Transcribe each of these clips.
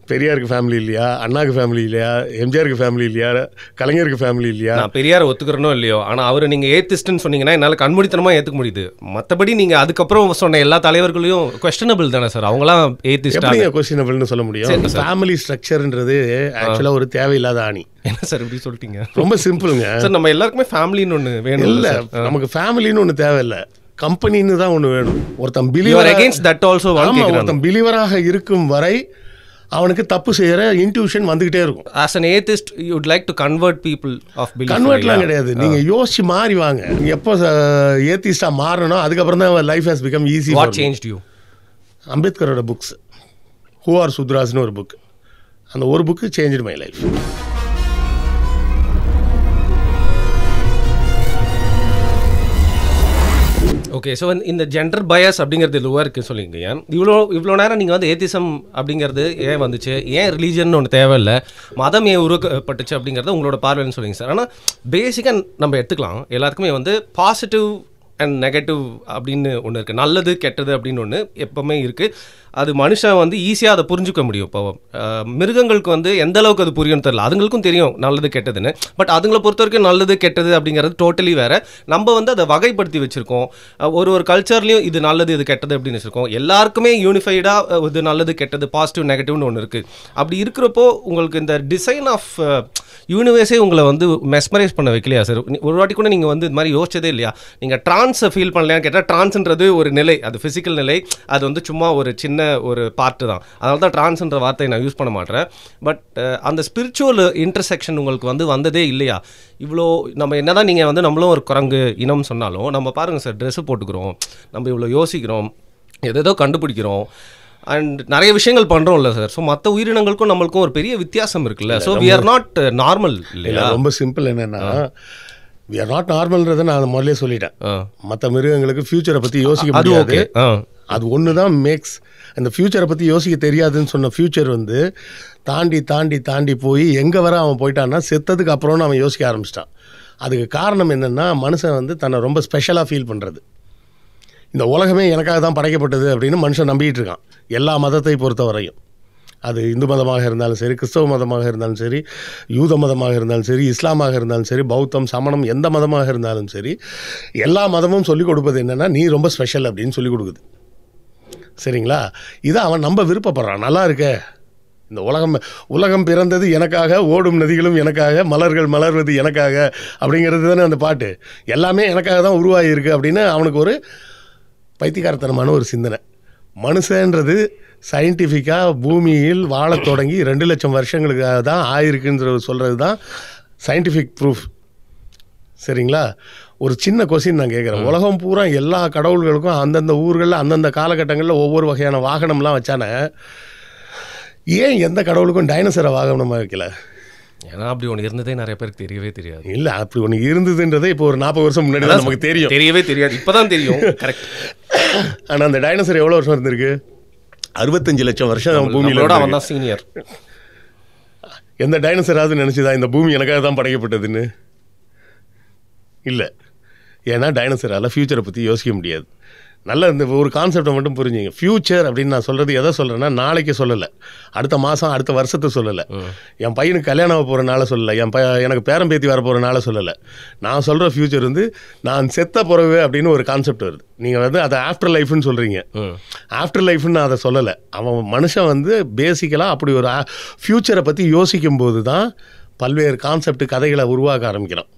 பெரியாருக்கு ஃபேமிலி இல்லையா, அண்ணாக்கு ஃபேமிலி இல்லையா, எம்ஜிஆருக்கு ஃபேமிலி இல்லையா, கலைஞருக்கு ஃபேமிலி இல்லையா? நான் பெரியாரை ஒத்துக்கிறனோ இல்லையோ, ஆனால் அவர் நீங்கள் ஏத்திஸ்ட்னு சொன்னீங்கன்னா என்னால் கண்மூடித்தனமாக ஏற்றுக்க முடியுது. மற்றபடி நீங்கள் அதுக்கப்புறம் சொன்ன எல்லா தலைவர்களையும் கொஸ்டினபிள் தானே சார்? அவங்களாம் ஏத்திஸ்ட். எப்படிங்க கொஸ்டினபிள்னு சொல்ல முடியும்? ஃபேமிலி ஸ்ட்ரக்சர்ன்றது ஆக்சுவலாக ஒரு தேவையில்லாத ஆணி. என்ன சார் இப்படி சொல்லிட்டீங்க? ரொம்ப சிம்பிளுங்க சார். நம்ம எல்லாருக்குமே ஃபேமிலின்னு ஒன்று வேணும். இல்லை, நமக்கு ஃபேமிலின்னு ஒன்று தேவையில்லை, கம்பெனின்னு தான் ஒன்று வேணும். ஒருத்தன் பிலீவராக இருக்கும் வரை அவனுக்கு தப்பு செய்யற இன்ட்யூஷன் வந்துகிட்டே இருக்கும். As an atheist you would like to convert people of belief. கன்வெர்ட்லாம் கிடையாது, நீங்க யோசிச்சு மாறி வாங்க. நீங்க எப்போ ஏத்திஸ்டா மாறணும், அதுக்கப்புறம் தான் life has become easy. What changed you? அம்பேத்கரோட புக்ஸ், ஹூ ஆர் சுத்ராஸ்னு ஒரு புக், அந்த ஒரு book changed my life. Okay, so இந்த ஜெண்டர் பயஸ் அப்படிங்கிறது இதுவாக இருக்குது சொல்லிங்க. ஏன் இவ்வளோ நேரம் நீங்கள் வந்து ஏத்திசம் அப்படிங்கிறது ஏன் வந்துச்சு, ஏன் ரிலீஜன் ஒன்று தேவையில்லை, மதம் ஏன் உருவாக்கப்பட்டுச்சு அப்படிங்கிறது உங்களோட பார்வைன்னு சொல்லிங்க சார். ஆனால் பேசிக்காக நம்ம எடுத்துக்கலாம், எல்லாத்துக்குமே வந்து பாசிட்டிவ் அண்ட் நெகட்டிவ் அப்படின்னு ஒன்று இருக்குது, நல்லது கெட்டது அப்படின்னு ஒன்று எப்போவுமே இருக்குது. அது மனுஷன் வந்து ஈஸியாக அதை புரிஞ்சுக்க முடியும். இப்போ மிருகங்களுக்கு வந்து எந்த அளவுக்கு அது புரியும்னு தெரியல, அதுங்களுக்கும் தெரியும் நல்லது கெட்டதுன்னு. பட் அதுங்களை பொறுத்த வரைக்கும் நல்லது கெட்டது அப்படிங்கிறது டோட்டலி வேறு. நம்ம வந்து அதை வகைப்படுத்தி வச்சுருக்கோம், ஒரு கல்ச்சர்லேயும் இது நல்லது இது கெட்டது அப்படின்னு வச்சுருக்கோம். எல்லாருக்குமே யூனிஃபைடாக இது நல்லது கெட்டது பாசிட்டிவ் நெகட்டிவ்னு ஒன்று இருக்குது. அப்படி இருக்கிறப்போ உங்களுக்கு இந்த டிசைன் ஆஃப் யூனிவர்ஸே உங்களை வந்து மெஸ்மரைஸ் பண்ண வைக்கலையா சார்? ஒரு வாட்டி கூட நீங்கள் வந்து இது மாதிரி யோசிச்சதே இல்லையா? நீங்கள் ட்ரான்ஸை ஃபீல் பண்ணலையான்னு கேட்டால், ட்ரான்ஸ்ன்றது ஒரு நிலை, அது ஃபிசிக்கல் நிலை, அது வந்து சும்மா ஒரு சின்ன ஒரு பார்ட்டு தான். அதனால தான் ட்ரான்ஸ்ன்ற வார்த்தையை நான் யூஸ் பண்ண மாட்டேன். பட் அந்த ஸ்பிரிச்சுவல் இன்டர்செக்ஷன் உங்களுக்கு வந்து வந்ததே இல்லையா? இவ்வளோ நம்ம என்ன தான் நீங்கள் வந்து நம்மளும் ஒரு குரங்கு இனம் சொன்னாலும், நம்ம பாருங்கள் சார், ட்ரெஸ்ஸு போட்டுக்கிறோம், நம்ம இவ்வளோ யோசிக்கிறோம், எதோ கண்டுபிடிக்கிறோம், அண்ட் நிறைய விஷயங்கள் பண்ணுறோம்ல சார். ஸோ மற்ற உயிரினங்களுக்கும் நம்மளுக்கும் ஒரு பெரிய வித்தியாசம் இருக்குல்ல. So we are not normal இல்லையா? ரொம்ப சிம்பிள். என்னென்னா வி ஆர் நாட் நார்மல்ன்றதை நான் முதல்ல சொல்லிட்டேன். மற்ற மிருகங்களுக்கு ஃபியூச்சரை பற்றி யோசிக்க முடியாது, அது ஒன்று தான் மேக்ஸ். அந்த ஃப்யூச்சரை பற்றி யோசிக்க தெரியாதுன்னு சொன்ன ஃப்யூச்சர் வந்து தாண்டி தாண்டி தாண்டி போய் எங்கே வர அவன் போயிட்டான்னா, செத்ததுக்கு அப்புறம்னு அவன் யோசிக்க ஆரம்பிச்சிட்டான். அதுக்கு காரணம் என்னென்னா, மனுஷன் வந்து தன்னை ரொம்ப ஸ்பெஷலாக ஃபீல் பண்ணுறது. இந்த உலகமே எனக்காக தான் படைக்கப்பட்டது அப்படின்னு மனுஷன் நம்பிக்கிட்டு இருக்கான், எல்லா மதத்தை பொறுத்த வரையும். அது இந்து மதமாக இருந்தாலும் சரி, கிறிஸ்தவ மதமாக இருந்தாலும் சரி, யூத மதமாக இருந்தாலும் சரி, இஸ்லாமாக இருந்தாலும் சரி, பௌத்தம், சமணம், எந்த மதமாக இருந்தாலும் சரி, எல்லா மதமும் சொல்லிக் கொடுப்பது என்னென்னா, நீ ரொம்ப ஸ்பெஷல் அப்படின்னு சொல்லிக் கொடுக்குது. சரிங்களா? இதை அவன் நம்ப விருப்பப்படுறான். நல்லா இருக்க, இந்த உலகம் பிறந்தது எனக்காக, ஓடும் நதிகளும் எனக்காக, மலர்கள் மலர்வது எனக்காக அப்படிங்கிறது தானே அந்த பாட்டு. எல்லாமே எனக்காக தான் உருவாகியிருக்கு அப்படின்னு அவனுக்கு ஒரு பைத்தியக்காரத்தனமான ஒரு சிந்தனை. மனுஷன்றது சயின்டிஃபிக்காக பூமியில் வாழ தொடங்கி 2 லட்சம் வருஷங்களுக்காக தான் ஆயிருக்குன்ற சொல்கிறது தான் சயின்டிஃபிக் ப்ரூஃப். சரிங்களா? ஒரு சின்ன கொஸ்டின் நான் கேட்குறேன். உலகம் பூரா எல்லா கடவுள்களுக்கும் அந்தந்த ஊர்களில் அந்தந்த காலகட்டங்களில் ஒவ்வொரு வகையான வாகனம்லாம் வச்சானே, ஏன் எந்த கடவுளுக்கும் டைனோசரை வாகனமாக வைக்கல? ஏன்னா அப்படி ஒன்று இருந்ததே நிறைய பேருக்கு தெரியவே தெரியாது. இல்லை, அப்படி ஒன்று இருந்ததுன்றதே இப்போ ஒரு 40 வருஷம் முன்னாடி தான் நமக்கு தெரியும். தெரியவே தெரியாது, இப்போ தான் தெரியும். கரெக்ட். ஆனால் அந்த டைனோசர் எவ்வளோ வருஷம் இருந்திருக்கு? 65 லட்சம் வருஷம் பூமியிலோட அவன் தான் சீனியர். எந்த டைனோசராவது நினச்சிதா இந்த பூமி எனக்காக தான் படைக்கப்பட்டதுன்னு? இல்லை. ஏன்னா டைனோசரால் ஃப்யூச்சரை பற்றி யோசிக்க முடியாது. நல்ல இந்த ஒரு கான்செப்டை மட்டும் புரிஞ்சுங்க. ஃப்யூச்சர் அப்படின்னு நான் சொல்கிறது எதை சொல்கிறேன்னா, நாளைக்கு சொல்லலை, அடுத்த மாதம் அடுத்த வருஷத்தை சொல்லலை, என் பையனுக்கு கல்யாணம் ஆக போகிற நாளை சொல்லலை, எனக்கு பேரம் பேத்தி வர போகிற நாளை சொல்லலை. நான் சொல்கிற ஃப்யூச்சர் வந்து நான் செத்த பிறகு அப்படின்னு ஒரு கான்செப்ட் வருது. நீங்கள் வந்து அதை ஆஃப்டர் லைஃப்னு சொல்கிறீங்க. ஆஃப்டர் லைஃப்னு நான் அதை சொல்லலை. அவன் மனுஷன் வந்து பேசிக்கலாக அப்படி ஒரு ஃப்யூச்சரை பற்றி யோசிக்கும்போது தான் பல்வேறு கான்செப்ட் கதைகளை உருவாக்க ஆரம்பிக்கிறான்.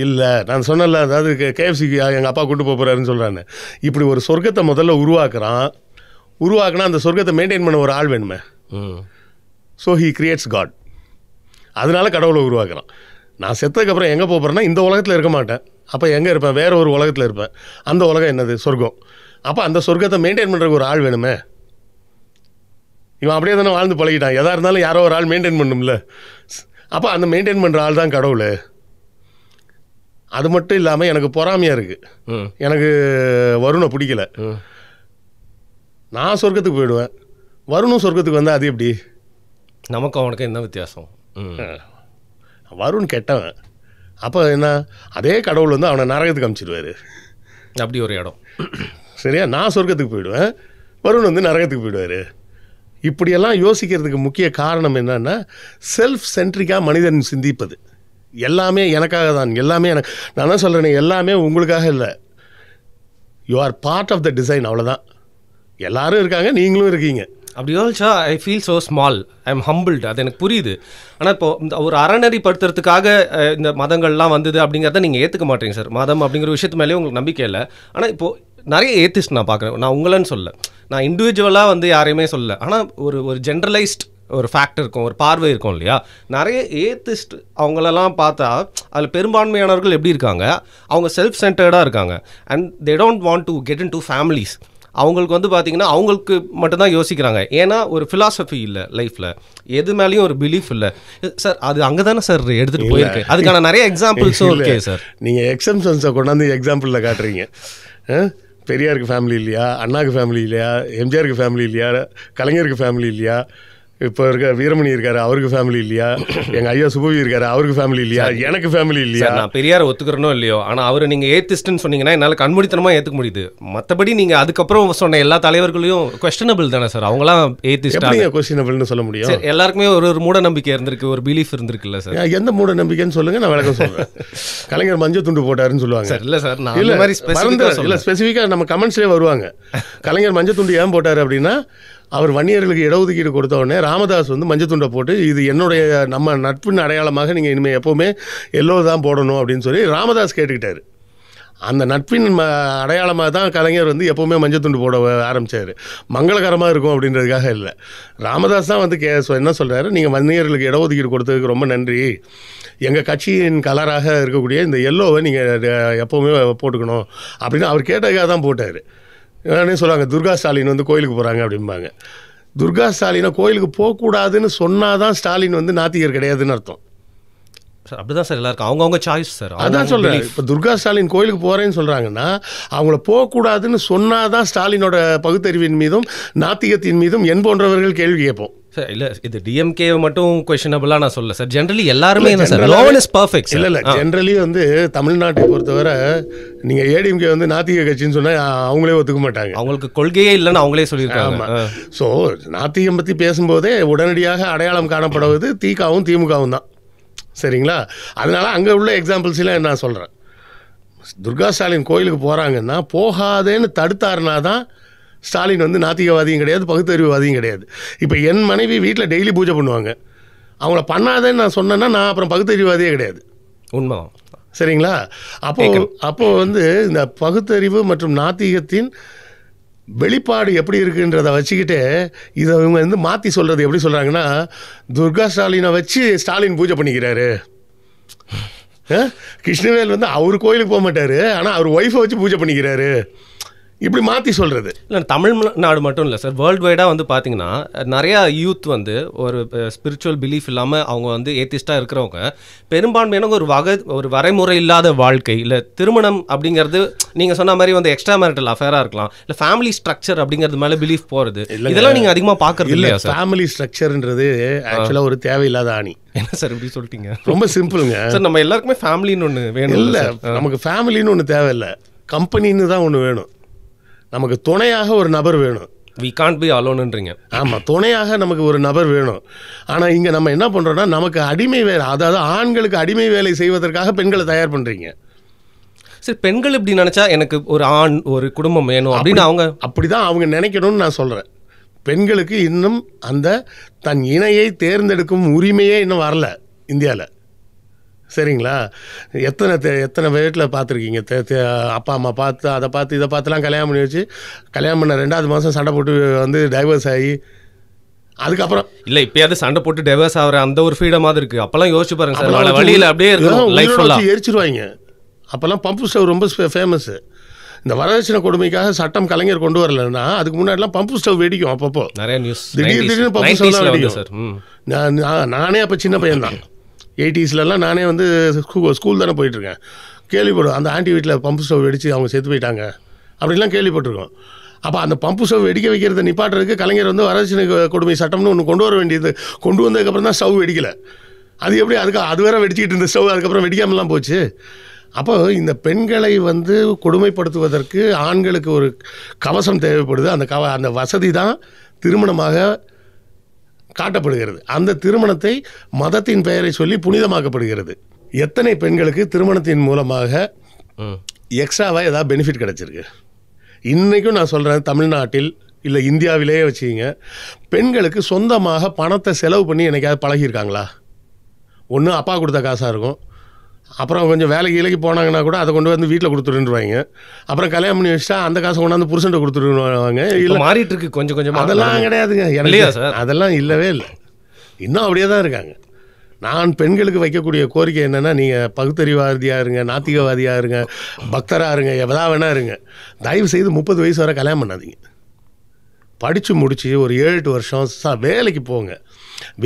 இல்லை, நான் சொன்னல, அதாவது கேஎஃப்சிக்கு எங்கள் அப்பா கூட்டு போகிறாருன்னு சொல்கிறான்னு, இப்படி ஒரு சொர்க்கத்தை முதல்ல உருவாக்குனா அந்த சொர்க்கத்தை மெயின்டைன் பண்ண ஒரு ஆள் வேணுமே. So he creates God. அதனால கடவுளை உருவாக்குறான். நான் செத்ததுக்கப்புறம் எங்கே போகிறேன்னா, இந்த உலகத்தில் இருக்க மாட்டேன். அப்போ எங்கே இருப்பேன்? வேறு ஒரு உலகத்தில் இருப்பேன். அந்த உலகம் என்னது? சொர்க்கம். அப்போ அந்த சொர்க்கத்தை மெயின்டைன் பண்ணுறதுக்கு ஒரு ஆள் வேணுமே. இவன் அப்படியே தானே வாழ்ந்து பழகிட்டான். எதாக இருந்தாலும் யாரோ ஒரு ஆள் மெயின்டைன் பண்ணும்ல. அப்போ அந்த மெயின்டைன் பண்ணுற ஆள் தான் கடவுள். அது மட்டும் இல்லாமல் எனக்கு பொறாமையாக இருக்குது. எனக்கு வருணை பிடிக்கல. நான் சொர்க்கத்துக்கு போயிடுவேன், வருணும் சொர்க்கத்துக்கு வந்தால் அது எப்படி? நமக்கு அவனுக்கு என்ன வித்தியாசம்? வருண் கெட்டவன். அப்போ என்ன, அதே கடவுள் வந்து அவனை நரகத்துக்கு அனுப்பிச்சிடுவார். அப்படி ஒரு இடம். சரியா? நான் சொர்க்கத்துக்கு போயிடுவேன், வருண் வந்து நரகத்துக்கு போயிடுவார். இப்படியெல்லாம் யோசிக்கிறதுக்கு முக்கிய காரணம் என்னன்னா, செல்ஃப் சென்ட்ரிக்காக மனிதன் சிந்திப்பது. எல்லாமே எனக்காக தான், எல்லாமே எனக்கு. நான் தான் சொல்கிறேன், எல்லாமே உங்களுக்காக இல்லை. You are part of the design, அவ்வளோதான். எல்லாரும் இருக்காங்க, நீங்களும் இருக்கீங்க. அப்படி யோசிச்சா I feel so small, I am humbled. அது எனக்கு புரியுது. ஆனால் இப்போ இந்த ஒரு அறநெறிப்படுத்துறதுக்காக இந்த மதங்கள்லாம் வந்தது அப்படிங்கிறத நீங்கள் ஏற்றுக்க மாட்டீங்க சார். மதம் அப்படிங்கிற விஷயத்து மேலேயே உங்களுக்கு நம்பிக்கை இல்லை. ஆனால் இப்போது நிறைய ஏத்திஸ்ட் நான் பார்க்குறேன். நான் உங்களன்னு சொல்ல, நான் இண்டிவிஜுவலாக வந்து யாரையுமே சொல்ல. ஆனால் ஒரு ஜென்ரலைஸ்ட் ஒரு ஃபேக்ட் இருக்கும், ஒரு பார்வை இருக்கும் இல்லையா? நிறைய ஏத்திஸ்ட் அவங்களெல்லாம் பார்த்தா அதில் பெரும்பான்மையானவர்கள் எப்படி இருக்காங்க, அவங்க செல்ஃப் சென்டர்டாக இருக்காங்க. And they don't want to get in to families. அவங்களுக்கு வந்து பார்த்தீங்கன்னா அவங்களுக்கு மட்டும்தான் யோசிக்கிறாங்க. ஏன்னா ஒரு ஃபிலாசபி இல்லை லைஃப்பில், எது மேலேயும் ஒரு பிலீஃப் இல்லை சார். அது அங்கே தானே சார் எடுத்துகிட்டு போயிருக்கு. அதுக்கான நிறைய எக்ஸாம்பிள்ஸும் இருக்கே சார். நீங்கள் எக்ஸம்ஷன்ஸை கொண்டாந்து எக்ஸாம்பிளில் காட்டுறீங்க. பெரியாருக்கு ஃபேமிலி இல்லையா, அண்ணாக்கு ஃபேமிலி இல்லையா, எம்ஜிஆருக்கு ஃபேமிலி இல்லையா, கலைஞருக்கு ஃபேமிலி இல்லையா, இப்போ இருக்க வீரமணி இருக்காரு, அவருக்கு ஃபேமிலி இல்லையா, எங்கள் ஐயா சுபவி இருக்காரு, அவருக்கு ஃபேமிலி இல்லையா, எனக்கு ஃபேமிலி இல்லையா? நான் பெரியாரை ஒத்துக்கிறனோ இல்லையோ, ஆனால் அவர் நீங்கள் ஏத்திஸ்ட்னு சொன்னீங்கன்னா என்னால் கண்மூடித்தனமாக ஏற்றுக்க முடியுது. மற்றபடி நீங்கள் அதுக்கப்புறம் சொன்ன எல்லா தலைவர்களையும் கொஸ்டினபிள் தானே சார். அவங்களாம் ஏத்திஸ்டாக கொஸ்டினபிள்னு சொல்ல முடியும்? எல்லாருக்குமே ஒரு மூட நம்பிக்கை இருந்திருக்கு, ஒரு பிலீஃப் இருந்திருக்குல்ல சார். எந்த மூட நம்பிக்கைன்னு சொல்லுங்க, நான் விளக்கம் சொல்றேன். கலைஞர் மஞ்சள் துண்டு போட்டாருன்னு சொல்லுவாங்க சார். இல்லை சார், நான் இல்லை ஸ்பெசிஃபிக்காக நம்ம கமெண்ட்ஸ்லேயே வருவாங்க. கலைஞர் மஞ்சள் துண்டு ஏன் போட்டார் அப்படின்னா, அவர் வன்னியர்களுக்கு இடஒதுக்கீடு கொடுத்த உடனே ராமதாஸ் வந்து மஞ்சள் துண்டை போட்டு, இது என்னுடைய நம்ம நட்பின் அடையாளமாக நீங்கள் இனிமேல் எப்போவுமே எல்லோ தான் போடணும் அப்படின்னு சொல்லி ராமதாஸ் கேட்டுக்கிட்டாரு. அந்த நட்பின் அடையாளமாக தான் கலைஞர் வந்து எப்போவுமே மஞ்சள் துண்டு போட ஆரம்பித்தார். மங்களகரமாக இருக்கும் அப்படின்றதுக்காக இல்லை. ராமதாஸ் தான் வந்து என்ன சொல்கிறாரு, நீங்கள் வன்னியர்களுக்கு இடஒதுக்கீடு கொடுத்ததுக்கு ரொம்ப நன்றி, எங்கள் கட்சியின் கலராக இருக்கக்கூடிய இந்த எல்லோவை நீங்கள் எப்போவுமே போட்டுக்கணும் அப்படின்னு அவர் கேட்டதுக்காக தான் போட்டார். என்னன்னே சொல்லுவாங்க, துர்கா ஸ்டாலின் வந்து கோயிலுக்கு போகிறாங்க அப்படிம்பாங்க. துர்கா ஸ்டாலினை கோயிலுக்கு போகக்கூடாதுன்னு சொன்னால் தான் ஸ்டாலின் வந்து நாத்திகர் கிடையாதுன்னு அர்த்தம் சார். அப்படிதான் சார் எல்லாருக்கும் அவங்கவுங்க சாய்ஸ் சார். அதான் சொல்கிறேன். இப்போ துர்கா ஸ்டாலின் கோயிலுக்கு போகிறேன்னு சொல்கிறாங்கன்னா, அவங்கள போகக்கூடாதுன்னு சொன்னால் தான் ஸ்டாலினோட பகுத்தறிவின் மீதும் நாத்திகத்தின் மீதும் என் போன்றவர்கள் கேள்வி கேட்போம் சார். இல்லை, இது டிஎம்கே மட்டும் கொஸ்டினபிளாக நான் சொல்ல சார். ஜென்ரலி எல்லாருமே என்ன sir, no one is perfect. இல்லை ஜென்ரலி வந்து தமிழ்நாட்டை பொறுத்தவரை நீங்கள் ஏடிஎம்கே வந்து நாத்திக கட்சின்னு சொன்னால் அவங்களே ஒத்துக்க மாட்டாங்க. அவங்களுக்கு கொள்கையே இல்லைன்னு அவங்களே சொல்லியிருக்காங்க. ஸோ நாத்திகம் பற்றி பேசும்போதே உடனடியாக அடையாளம் காணப்படுவது திகாவும் திமுகவும் தான். சரிங்களா? அதனால அங்கே உள்ள எக்ஸாம்பிள்ஸ்லாம் நான் சொல்கிறேன். துர்கா ஸ்டாலின் கோயிலுக்கு போகிறாங்கன்னா போகாதேன்னு தடுத்தாருனா தான் ஸ்டாலின் வந்து நாத்திகவாதியும் கிடையாது, பகுத்தறிவுவாதியும் கிடையாது. இப்போ என் மனைவி வீட்டில் டெய்லி பூஜை பண்ணுவாங்க, அவங்கள பண்ணாதேன்னு நான் சொன்னேன்னா நான் அப்புறம் பகுத்தறிவுவாதியே கிடையாது. உண்மை. சரிங்களா? அப்போது வந்து இந்த பகுத்தறிவு மற்றும் நாத்திகத்தின் வெளிப்பாடு எப்படி இருக்குன்றதை வச்சுக்கிட்டு இதை இவங்க வந்து மாற்றி சொல்கிறது எப்படி சொல்கிறாங்கன்னா, துர்கா ஸ்டாலினை வச்சு ஸ்டாலின் பூஜை பண்ணிக்கிறாரு. கிருஷ்ணவேல் வந்து அவர் கோயிலுக்கு போக மாட்டார், ஆனால் அவர் ஒய்ஃபை வச்சு பூஜை பண்ணிக்கிறாரு. இப்படி மாற்றி சொல்கிறது இல்லை. தமிழ்நாடு மட்டும் இல்லை சார், வேர்ல்டு வைடாக வந்து பார்த்தீங்கன்னா நிறையா யூத் வந்து ஒரு ஸ்பிரிச்சுவல் பிலீஃப் இல்லாமல் அவங்க வந்து ஏத்திஸ்டாக இருக்கிறவங்க பெரும்பான்மையான ஒரு வரைமுறை இல்லாத வாழ்க்கை, இல்லை திருமணம் அப்படிங்கிறது நீங்கள் சொன்ன மாதிரி வந்து எக்ஸ்ட்ரா மேரிட்டல் அஃபேராக இருக்கலாம், இல்லை ஃபேமிலி ஸ்ட்ரக்சர் அப்படிங்கிறது மேலே பிலீஃப் போகிறது, இதெல்லாம் நீங்கள் அதிகமாக பார்க்குறது இல்லையா சார்? ஃபேமிலி ஸ்ட்ரக்சர்ன்றது ஆக்சுவலாக ஒரு தேவையில்லாத ஆணி. என்ன சார் இப்படி சொல்லிட்டீங்க? ரொம்ப சிம்பிளுங்க சார். நம்ம எல்லாருக்குமே ஃபேமிலின்னு ஒன்று வேணும். இல்லை, நமக்கு ஃபேமிலின்னு ஒன்று தேவையில்லை, கம்பெனின்னு தான் ஒன்று வேணும். நமக்கு துணையாக ஒரு நபர் வேணும். வி கான்ட் பி அலோன்ன்றீங்க. ஆமாம், துணையாக நமக்கு ஒரு நபர் வேணும். ஆனால் இங்கே நம்ம என்ன பண்ணுறோன்னா, நமக்கு அடிமை வேலை, அதாவது ஆண்களுக்கு அடிமை வேலை செய்வதற்காக பெண்களை தயார் பண்ணுறீங்க. சரி, பெண்கள் இப்படி நினச்சா எனக்கு ஒரு ஆண் ஒரு குடும்பம் வேணும் அப்படின்னு அவங்க அப்படி தான் அவங்க நினைக்கணும்னு நான் சொல்கிறேன். பெண்களுக்கு இன்னும் அந்த தன் இணையை தேர்ந்தெடுக்கும் உரிமையே இன்னும் வரல இந்தியாவில். சரிங்களா? எத்தனை வீட்டில் பார்த்துருக்கீங்க, அப்பா அம்மா பார்த்து அதை பார்த்து இதை பார்த்துலாம் கல்யாணம் பண்ணி வச்சு, கல்யாணம் பண்ண 2வது மாதம் சண்டை போட்டு வந்து டைவர்ஸ் ஆகி அதுக்கப்புறம் இல்லை இப்போயாவது சண்டை போட்டு டைவர்ஸ் ஆகிற அந்த ஒரு ஃப்ரீடமாக இருக்குது. அப்போல்லாம் யோசிச்சு பாருங்க சார், வழியில் அப்படியே இருக்கும், எரிச்சிருவாங்க. அப்போல்லாம் பம்பு ஸ்டவ் ரொம்ப ஃபேமஸ்ஸு. இந்த வரதட்சணை கொடுமைக்காக சட்டம் கலைஞர் கொண்டு வரலன்னா அதுக்கு முன்னாடிலாம் பம்பு ஸ்டவ் வெடிக்கும். அப்பப்போ நிறைய நியூஸ் திடீர்னு பம்பு ஸ்டவ் வெடிக்கும். நானே அப்போ சின்ன பையன் தான், 80ஸ்லாம் நானே வந்து ஸ்கூல் தானே போயிட்டுருக்கேன். கேள்விப்படுவோம், அந்த ஆண்டி வீட்டில் பம்பு ஸ்டவ் வெடித்து அவங்க செத்து போயிட்டாங்க அப்படின்லாம் கேள்விப்பட்டிருக்கோம். அப்போ அந்த பம்பு ஸ்டவ் வெடிக்க வைக்கிறத நிப்பாட்டுறதுக்கு கலைஞர் வந்து வரதட்சணை கொடுமை சட்டம்னு ஒன்று கொண்டு வர வேண்டியது, கொண்டு வந்ததுக்கப்புறம் தான் ஸ்டவ் வெடிக்கலை. அது எப்படி அது வேற வெடிச்சிக்கிட்டு இருந்த ஸ்டவ் அதுக்கப்புறம் வெடிக்காமலாம் போச்சு. அப்போ இந்த பெண்களை வந்து கொடுமைப்படுத்துவதற்கு ஆண்களுக்கு ஒரு கவசம் தேவைப்படுது. அந்த வசதி தான் திருமணமாக காட்டப்படுகிறது. அந்த திருமணத்தை மதத்தின் பெயரை சொல்லி புனிதமாக்கப்படுகிறது. எத்தனை பெண்களுக்கு திருமணத்தின் மூலமாக எக்ஸ்ட்ராவாக ஏதாவது பெனிஃபிட் கிடச்சிருக்கு? இன்றைக்கும் நான் சொல்கிறேன், தமிழ்நாட்டில் இல்லை இந்தியாவிலேயே வச்சுக்கிங்க, பெண்களுக்கு சொந்தமாக பணத்தை செலவு பண்ணி என்னைக்காவது பழகியிருக்காங்களா? ஒன்று அப்பா கொடுத்த காசாக இருக்கும், அப்புறம் கொஞ்சம் வேலைக்கு இலைக்கு போனாங்கன்னா கூட அதை கொண்டு வந்து வீட்டில் கொடுத்துருவாங்க, அப்புறம் கல்யாணம் பண்ணி வச்சுட்டா அந்த காசை கொண்டாந்து புருஷன்ட்ட கொடுத்துருவாங்க. இல்லை மாறிட்டு இருக்கு கொஞ்சம் கொஞ்சமாக. அதெல்லாம் கிடையாதுங்க, எனக்கு அதெல்லாம் இல்லவே இல்லை. இன்னும் அப்படியே தான் இருக்காங்க. நான் பெண்களுக்கு வைக்கக்கூடிய கோரிக்கை என்னென்னா, நீங்கள் பகுத்தறிவாதியாக இருங்க, நாத்திகவாதியாக இருங்க, பக்தராக இருங்க, எவ்வளோ வேணா இருங்க, தயவு செய்து 30 வயசு வரை கல்யாணம் பண்ணாதீங்க. படித்து முடித்து ஒரு 7-8 வருஷம் வேலைக்கு போங்க.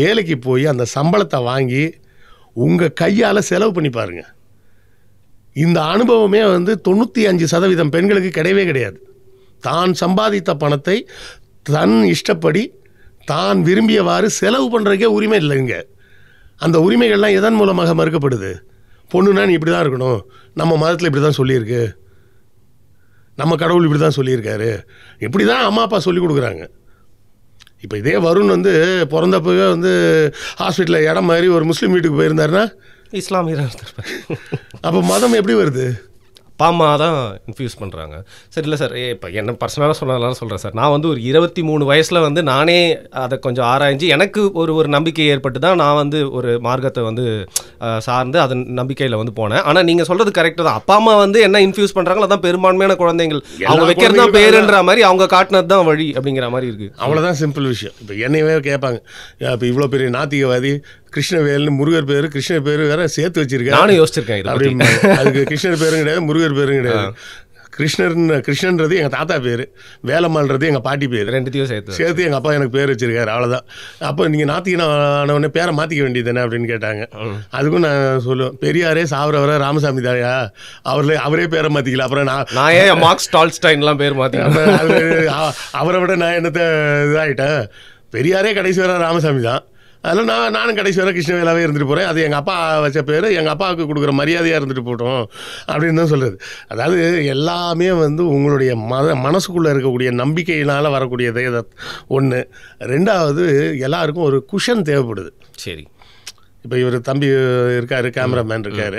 வேலைக்கு போய் அந்த சம்பளத்தை வாங்கி உங்கள் கையால் செலவு பண்ணி பாருங்கள். இந்த அனுபவமே 95% பெண்களுக்கு கிடையவே கிடையாது. தான் சம்பாதித்த பணத்தை தன் இஷ்டப்படி தான் விரும்பியவாறு செலவு பண்ணுறதுக்கே உரிமை இல்லைங்க. அந்த உரிமைகள்லாம் எதன் மூலமாக மறுக்கப்படுது? பொண்ணுன்னா நீ இப்படி தான் இருக்கணும், நம்ம மதத்தில் இப்படி தான் சொல்லியிருக்கு, நம்ம கடவுள் இப்படி தான் சொல்லியிருக்காரு, இப்படி தான் அம்மா அப்பா சொல்லி கொடுக்குறாங்க. இப்போ இதே வருண் பிறந்தப்பவே ஹாஸ்பிட்டலில் இடம் மாதிரி ஒரு முஸ்லீம் வீட்டுக்கு போயிருந்தாருன்னா இஸ்லாமியர், அப்போ மதம் எப்படி வருது? அப்பா அம்மா தான் இன்ஃப்யூஸ் பண்ணுறாங்க. சரி, இல்லை சார், இப்போ என்ன பர்சனலாக சொன்னதெல்லாம் சொல்கிறேன் சார். நான் ஒரு 23 வயசில் நானே அதை கொஞ்சம் ஆராய்ஞ்சு எனக்கு ஒரு நம்பிக்கை ஏற்பட்டு தான் நான் ஒரு மார்க்கத்தை சார்ந்து அதன் நம்பிக்கையில் போனேன். ஆனால் நீங்கள் சொல்கிறது கரெக்டு தான். அப்பா அம்மா என்ன இன்ஃப்யூஸ் பண்ணுறாங்களோ அதான் பெரும்பான்மையான குழந்தைகள் அவங்க வைக்கிறது தான் பேருன்ற மாதிரி, அவங்க காட்டினது தான் வழி அப்படிங்கிற மாதிரி இருக்குது. அவ்வளோதான் சிம்பிள் விஷயம். இப்போ என்னையவே கேட்பாங்க, இப்போ இவ்வளோ பெரிய நாத்திகவாதி கிருஷ்ணவேல்னு முருகர் பேர், கிருஷ்ணர் பேர் வேற சேர்த்து வச்சிருக்கேன். நானும் யோசிச்சிருக்கேன் அப்படின்னு. அதுக்கு கிருஷ்ணர் பேரும் கிடையாது, முருகர் பேரும் கிடையாது. கிருஷ்ணன்றது எங்கள் தாத்தா பேர், வேலம்மாள்ன்றது எங்கள் பாட்டி பேர், ரெண்டுத்தையும் சேர்த்து எங்கள் அப்பா எனக்கு பேர் வச்சிருக்காரு. அவ்வளோதான். அப்போ நீங்கள் நாத்திகனானவொடனே பேரை மாற்றிக்க வேண்டியது தானே அப்படின்னு கேட்டாங்க. அதுக்கும் நான் சொல்லுவேன், பெரியாரே சாவரவரை ராமசாமி தாயா, அவரே பேரை மாற்றிக்கல, அப்புறம் நான் ஏன் மார்க்ஸ் டால்ஸ்டைன்லாம் பேர் மாற்றி அவரை விட நான் என்னத்தை இதாகிட்டேன். பெரியாரே கடைசி வர ராமசாமி தான், அதில் நானும் கடைசி வரை கிருஷ்ணவேலாவே இருந்துட்டு போகிறேன். அது எங்கள் அப்பா வச்ச பேர், எங்கள் அப்பாவுக்கு கொடுக்குற மரியாதையாக இருந்துட்டு போட்டோம் அப்படின்னு தான் சொல்கிறது. அதாவது எல்லாமே உங்களுடைய மனசுக்குள்ளே இருக்கக்கூடிய நம்பிக்கையினால் வரக்கூடியது ஒன்று. ரெண்டாவது, எல்லாருக்கும் ஒரு குஷன் தேவைப்படுது. சரி, இப்போ இவர் தம்பி இருக்கார், கேமராமேன் இருக்கார்,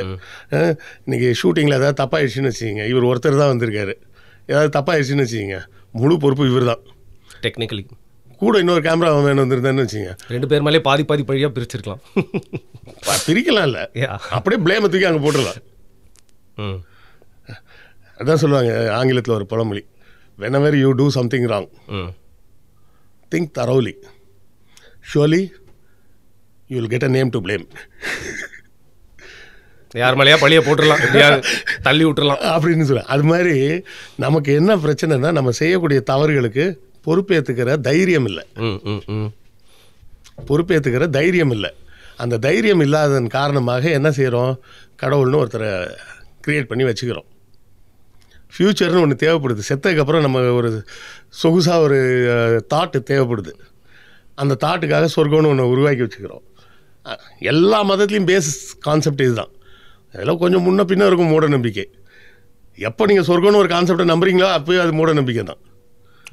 இன்றைக்கி ஷூட்டிங்கில் ஏதாவது தப்பாகிடுச்சின்னு வச்சுக்கிங்க, இவர் ஒருத்தர் தான் வந்திருக்காரு, ஏதாவது தப்பாகிடுச்சின்னு வச்சுக்கிங்க, முழு பொறுப்பு இவர் தான். டெக்னிக்கலி கூட இன்னொரு கேமராமேன் வந்துருந்தேன்னு வச்சுங்க, 2 பேர் மேலே பாதி பழியாக பிரிச்சிருக்கலாம். பிரிக்கலாம் இல்லை, அப்படியே பிளேமை தூக்கி அங்கே போட்டுடலாம். அதான் சொல்லுவாங்க ஆங்கிலத்தில் ஒரு பழமொழி, whenever you do something wrong, think thoroughly, surely you will get a name to blame. யார் மேலேயா பழியை போட்டுடலாம், தள்ளி விட்டுடலாம் அப்படின்னு சொல்ல. அது மாதிரி நமக்கு என்ன பிரச்சனைனா, நம்ம செய்யக்கூடிய தவறுகளுக்கு பொறுப்பேற்றுக்கிற தைரியம் இல்லை. பொறுப்பேற்றுக்கிற தைரியம் இல்லை. அந்த தைரியம் இல்லாததன் காரணமாக என்ன செய்கிறோம், கடவுள்னு ஒருத்தரை க்ரியேட் பண்ணி வச்சுக்கிறோம். ஃப்யூச்சர்னு ஒன்று தேவைப்படுது. செத்ததுக்கப்புறம் நம்ம ஒரு சொகுசாக ஒரு தாட்டு தேவைப்படுது. அந்த தாட்டுக்காக சொர்க்கம்னு ஒன்று உருவாக்கி வச்சுக்கிறோம். எல்லா மதத்துலேயும் பேசிஸ் கான்செப்ட் இதுதான். அதெல்லாம் கொஞ்சம் முன்ன பின்ன இருக்கும் மூட நம்பிக்கை. எப்போ நீங்கள் சொர்க்கம்னு ஒரு கான்செப்டை நம்புறீங்களோ அப்போயே அது மூட நம்பிக்கை தான்.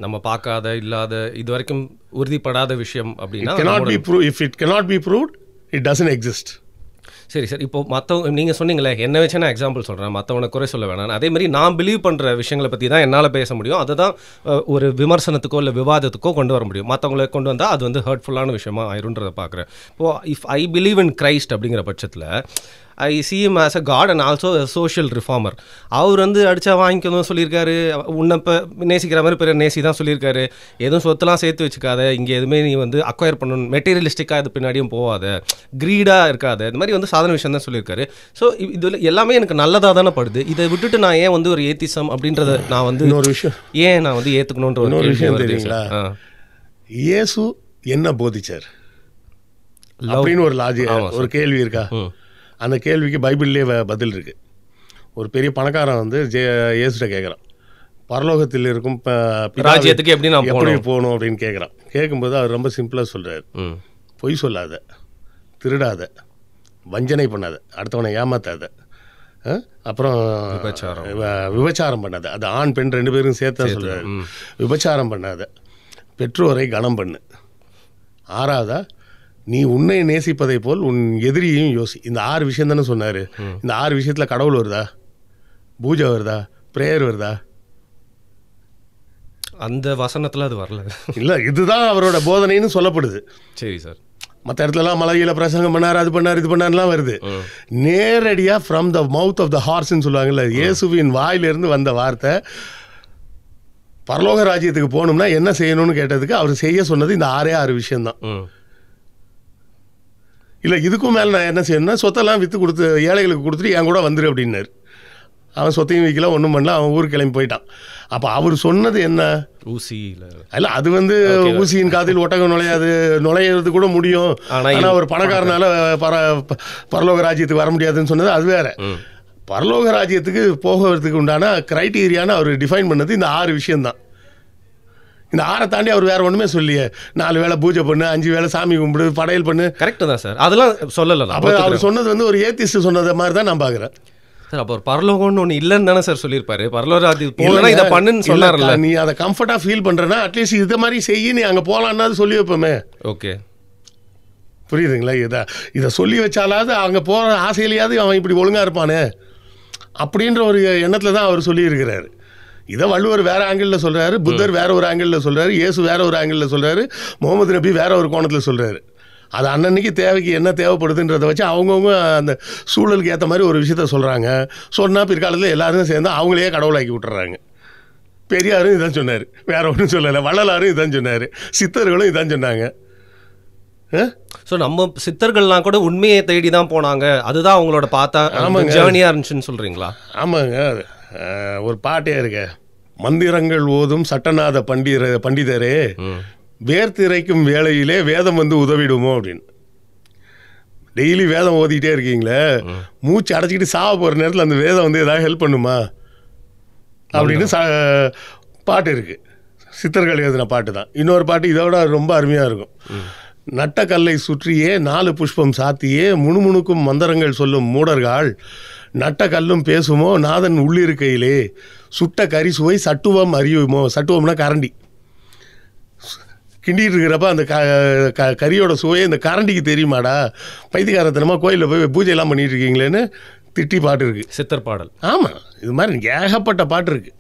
நம்ம பார்க்காத, இல்லாத, இது வரைக்கும் உறுதிப்படாத விஷயம் அப்படின்னா if it cannot be proved, it doesn't exist. சரி சார், இப்போ நீங்கள் சொன்னீங்களே, என்ன வச்சு நான் எக்ஸாம்பிள் சொல்கிறேன், மற்றவனை குறை சொல்ல வேணாம். அதே மாதிரி நான் பிலீவ் பண்ணுற விஷயங்களை பற்றி தான் என்னால் பேச முடியும். அதை தான் ஒரு விமர்சனத்துக்கோ இல்லை விவாதத்துக்கோ கொண்டு வர முடியும். மற்றவங்களை கொண்டு வந்தால் அது ஹர்ட்ஃபுல்லான விஷயமா ஆயிருன்றதை பார்க்குறேன். இப்போது if I believe in Christ அப்படிங்கிற பட்சத்தில் ஐ see him as a God and also a social reformer. அவர் அடித்தா வாங்கிக்கணும் சொல்லியிருக்காரு, உன்னை இப்போ நேசிக்கிற மாதிரி பெரிய நேசி தான் சொல்லியிருக்காரு. எதுவும் சொத்தெல்லாம் சேர்த்து வச்சுக்காத, இங்கே எதுவுமே நீ அக்வயர் பண்ணணும், மெட்டீரியலிஸ்டிக்காக இது பின்னாடியும் போகாத, க்ரீடாக இருக்காத, இந்த மாதிரி சாதாரண விஷயம் தான் சொல்லியிருக்காரு. ஸோ இது எல்லாமே எனக்கு நல்லதாக தானே படுது. இதை விட்டுட்டு நான் ஏன் ஒரு ஏத்திசம் அப்படின்றத நான் இன்னொரு விஷயம் ஏன் நான் ஏற்றுக்கணுன்ற ஒரு விஷயம் தெரியுங்களா? இயேசு என்ன போதிச்சார் அப்படின்னு ஒரு கேள்வி இருக்கா? அந்த கேள்விக்கு பைபிள்லேயே பதில் இருக்குது. ஒரு பெரிய பணக்காரன் இயேசுட்ட கேட்குறான், பரலோகத்தில் இருக்கும் ராஜ்யத்துக்கு எப்படி போகணும் அப்படின்னு கேட்குறான். கேட்கும்போது அவர் ரொம்ப சிம்பிளாக சொல்கிறார், பொய் சொல்லாத, திருடாத, வஞ்சனை பண்ணாத, அடுத்தவனை ஏமாத்தாத, அப்புறம் விபச்சாரம் பண்ணாத, அது ஆண் பெண் 2 பேரும் சேர்த்து சொல்கிறார். விபச்சாரம் பண்ணாத, பெற்றோரை கனம் பண்ணு, 6வதா நீ உன்னை நேசிப்பதை போல் உன் எதிரியையும் யோசி. இந்த 6 விஷயம் தானே சொன்னார். இந்த 6 விஷயத்தில் கடவுள் வருதா, பூஜை வருதா, ப்ரேயர் வருதா? அந்த வசனத்தில் அது வரல. இல்லை, இதுதான் அவரோட போதனைன்னு சொல்லப்படுது. சரி சார். மற்ற இடத்துலலாம் மலையில் பிரசங்கம் பண்ணார், அது பண்ணார், இது பண்ணார்லாம் வருது. நேரடியாக from the mouth of the ஹார்ஸ்ன்னு சொல்லுவாங்கல்ல, இயேசுவின் வாயிலிருந்து வந்த வார்த்தை. பரலோக ராஜ்யத்துக்கு போகணும்னா என்ன செய்யணும்னு கேட்டதுக்கு அவர் செய்ய சொன்னது இந்த 6 விஷயம்தான். இல்லை, இதுக்கும் மேலே நான் என்ன செய்யணும்னா சொத்தெல்லாம் விற்று கொடுத்து ஏழைகளுக்கு கொடுத்துட்டு என் கூட வந்துரு அப்படின்னாரு. அவன் சொத்தையும் விற்கல, ஒன்றும் பண்ணல, அவன் ஊருக்கு கிளம்பி போயிட்டான். அப்போ அவர் சொன்னது என்ன? ஊசியில் இல்லை, அது வந்து ஊசியின் காதில் ஒட்டகம் நுழையிறது கூட முடியும், ஆனால் ஒரு பணக்காரனால பரலோக ராஜ்யத்துக்கு வர முடியாதுன்னு சொன்னது அது வேற. பரலோக ராஜ்யத்துக்கு போகிறதுக்கு உண்டான கிரைட்டீரியான்னு அவர் டிஃபைன் பண்ணது இந்த 6 விஷயம்தான். இந்த 6 தாண்டி அவர் வேற ஒன்றுமே சொல்லியே. 4 வேளை பூஜை பண்ணு, 5 வேளை சாமி கும்பிடு, படையல் பண்ணு. கரெக்டு தான் சார், அதெல்லாம் சொல்லலை. அப்போ அவர் சொன்னது வந்து ஒரு ஏத்திஸ்ட் சொன்னது மாதிரி தான் நான் பார்க்குறேன். சார், அப்போ ஒரு பரலோகம்னு ஒன்று இல்லைன்னு தானே சார் சொல்லியிருப்பாரு. பரலோக ராஜ்யம் போகலன்னா இதை பண்ணுன்னு சொன்னார்ல. நீ அதை கம்ஃபர்ட்டாக ஃபீல் பண்ணுறேன்னா அட்லீஸ்ட் இதை மாதிரி செய்ய நீ அங்கே போகலான்னாது சொல்லி வைப்போமே. ஓகே, புரியுதுங்களா? இதை சொல்லி வச்சாலாவது அங்கே போகிற ஆசையிலையாவது அவன் இப்படி ஒழுங்காக இருப்பானே அப்படின்ற ஒரு எண்ணத்தில் தான் அவர் சொல்லியிருக்கிறாரு. இதை வள்ளுவர் வேற ஆங்கிளில் சொல்கிறாரு, புத்தர் வேற ஒரு ஆங்கிளில் சொல்கிறாரு, இயேசு வேற ஒரு ஆங்கிளில் சொல்கிறாரு, முகமது நபி வேற ஒரு கோணத்தில் சொல்கிறாரு. அது அன்னன்னைக்கு தேவைக்கு என்ன தேவைப்படுதுன்றதை வச்சு அவங்கவுங்க அந்த சூழலுக்கு ஏற்ற மாதிரி ஒரு விஷயத்த சொல்கிறாங்க. சொன்னால் பிற்காலத்தில் எல்லாரும் சேர்ந்து அவங்களையே கடவுளாக்கி விட்டுறாங்க. பெரியாரும் இதான் சொன்னார், வேற ஒன்றும் சொல்லலை. வள்ளலாரும் இதான் சொன்னார், சித்தர்களும் இதான் சொன்னாங்க. ஸோ நம்ம சித்தர்கள்லாம் கூட உண்மையை தேடி தான் போனாங்க, அதுதான் அவங்களோட பார்த்தா ஜேர்னியாக இருந்துச்சுன்னு சொல்கிறீங்களா? ஆமாங்க, ஒரு பாட்டே இருக்க, மந்திரங்கள் ஓதும் சட்டநாத பண்டிதரே வேர்த்திரைக்கும் வேளையிலே வேதம் வந்து உதவிடுமோ அப்படின்னு. டெய்லி வேதம் ஓதிக்கிட்டே இருக்கீங்களே, மூச்சு அடைச்சிக்கிட்டு சாவ போகிற நேரத்தில் அந்த வேதம் வந்து ஏதாவது ஹெல்ப் பண்ணுமா அப்படின்னு பாட்டு இருக்குது. சித்தர்கள் எழுதின பாட்டு தான். இன்னொரு பாட்டு இதோட ரொம்ப அருமையாக இருக்கும். நட்ட கல்லை சுற்றியே 4 புஷ்பம் சாத்தியே முணுமுணுக்கும் மந்திரங்கள் சொல்லும் மூடர்கள் நட்ட கல்லும் பேசுமோ நாதன் உள்ளிருக்கையிலே சுட்ட கறி சுவை சட்டுவம் அறியுமோ. சட்டுவம்னா கரண்டி. கிண்டிகிட்டு இருக்கிறப்ப அந்த கறியோட சுவையை இந்த கரண்டிக்கு தெரியுமாடா, பைத்தியக்காரத்தனமாக கோயிலில் போய் பூஜையெல்லாம் பண்ணிகிட்டு இருக்கீங்களேன்னு திட்டி பாட்டு இருக்குது, சித்தர் பாடல். ஆமாம், இது மாதிரி ஏகப்பட்ட பாட்டு இருக்குது.